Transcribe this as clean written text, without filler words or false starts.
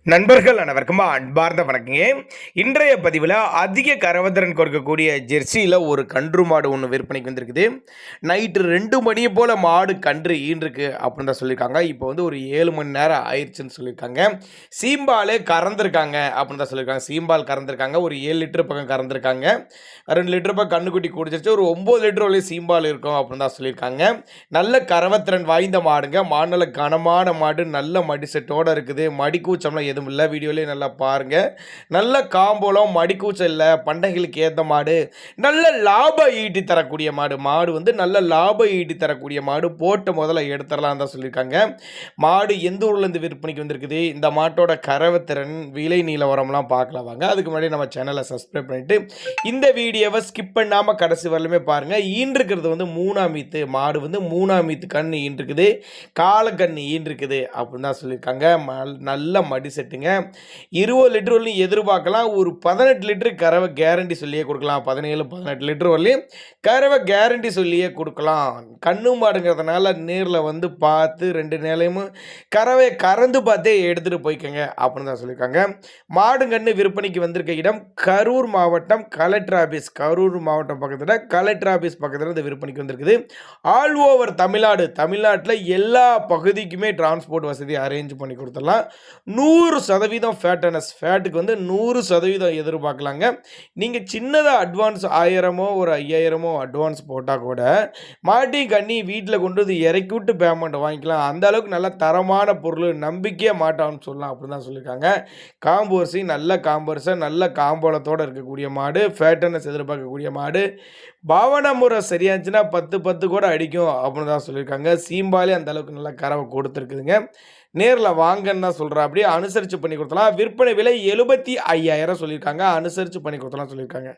நண்பர்கள் அனைவருக்கும் அன்பார்ந்த வணக்கங்க. இன்றைய பதிவில் அதிக கறவைத்திறன் கொடுக்கக்கூடிய ஜெர்சியில் ஒரு கன்று மாடு ஒன்று விற்பனைக்கு வந்திருக்குது. நைட்டு 2 மணியை போல் மாடு கன்று ஈன்றிருக்கு அப்படின்னு தான் சொல்லியிருக்காங்க. இப்போ வந்து ஒரு 7 மணி நேரம் ஆயிடுச்சுன்னு சொல்லியிருக்காங்க. சீம்பாலே கறந்துருக்காங்க அப்படின்னு தான் சொல்லியிருக்காங்க. சீம்பால் கறந்துருக்காங்க. ஒரு 7 லிட்டர் பக்கம் கறந்துருக்காங்க. 2 லிட்டர் பக்கம் கண்ணுக்குட்டி குடிச்சிருச்சு. ஒரு 9 லிட்டர் வரையும் சீம்பால் இருக்கும் அப்படின்னு தான் சொல்லியிருக்காங்க. நல்ல கறவைத்திறன் வாய்ந்த மாடுங்க. மாடுல கனமான மாடு, நல்ல மடி செட்டோடு இருக்குது. மடிக்கூச்சம்லாம் எதுவும் இல்லை. வீடியோலேயே நல்லா பாருங்கள். நல்ல காம்போலம், மடிக்கூச்சம் இல்லை. பண்டைகளுக்கு ஏற்ற மாடு, நல்ல லாபம் ஈட்டி தரக்கூடிய மாடு. மாடு வந்து நல்ல லாபம் ஈட்டி தரக்கூடிய மாடு. போட்டு முதல்ல எடுத்துடலாம் தான் சொல்லியிருக்காங்க. மாடு எந்த ஊர்லேருந்து விற்பனைக்கு வந்திருக்குது, இந்த மாட்டோட கறவைத்திறன், விலை நிலவரம்லாம் பார்க்கலாம் வாங்க. அதுக்கு முன்னாடி நம்ம சேனலை சப்ஸ்கிரைப் பண்ணிவிட்டு இந்த வீடியோவை ஸ்கிப் பண்ணாமல் கடைசி வரலுமே பாருங்கள். ஈன்றிருக்கிறது வந்து 3ஆம் ஈத்து மாடு, வந்து 3ஆம் ஈத்து கண்ணு ஈன்றிருக்குது. காலக்கண்ணு ஈன்றிருக்குது அப்படின்னு தான் சொல்லியிருக்காங்க. நல்ல மடி செட்டுங்க. 20 லிட்டர் வரலையும் எதிர்பார்க்கலாம். ஒரு 18 லிட்டரு கறவை கேரண்டி சொல்லியே கொடுக்கலாம். 17-18 லிட்டர் வரலையும் கறவை கேரண்டி சொல்லியே கொடுக்கலாம். கண்ணு மாடுங்கிறதுனால நேரில் வந்து பார்த்து 2 நிலையும் கறவையை கறந்து பார்த்தே எடுத்துகிட்டு போய்க்கோங்க அப்படின்னு தான் சொல்லியிருக்காங்க. மாடு கன்று விற்பனைக்கு வந்திருக்க இடம் கரூர் மாவட்டம் கலெக்டர் ஆஃபீஸ். கரூர் மாவட்டம் பக்கத்தில் கலெக்டர் ஆஃபீஸ் பக்கத்தில் இந்த விற்பனைக்கு வந்திருக்குது. ஆல் ஓவர் தமிழ்நாடு, தமிழ்நாட்டில் எல்லா பகுதிக்குமே டிரான்ஸ்போர்ட் வசதி அரேஞ்ச் பண்ணி கொடுத்துடலாம். 100% ஃபேட்டனஸ், ஃபேட்டுக்கு வந்து 100% எதிர்பார்க்கலாங்க. நீங்கள் சின்னதாக அட்வான்ஸ் 1000மோ ஒரு 5000மோ அட்வான்ஸ் போட்டால் கூட மாட்டி கண்ணி வீட்டில் கொண்டு வந்து இறக்கி விட்டு பேமெண்ட் வாங்கிக்கலாம். அந்த அளவுக்கு நல்ல தரமான பொருள், நம்பிக்கையாக மாட்டான்னு சொல்லலாம் அப்படின்னு தான் சொல்லியிருக்காங்க. காம்போர்சி நல்ல காம்போர்ஸை, நல்ல காம்போலத்தோடு இருக்கக்கூடிய மாடு, ஃபேட்டனஸ் எதிர்பார்க்கக்கூடிய மாடு. பாவனை முறை சரியாச்சுன்னா 10-10 கூட அடிக்கும் அப்படின்னு தான் சொல்லியிருக்காங்க. சீம்பாலே அந்த அளவுக்கு நல்லா கறவை கொடுத்துருக்குதுங்க. நேரில் வாங்கன்னு தான் சொல்கிறேன். அப்படியே அனுசரித்து பண்ணி கொடுத்தலாம். விற்பனை விலை 75,000 சொல்லியிருக்காங்க. அனுசரித்து பண்ணி கொடுத்தலாம் சொல்லியிருக்காங்க.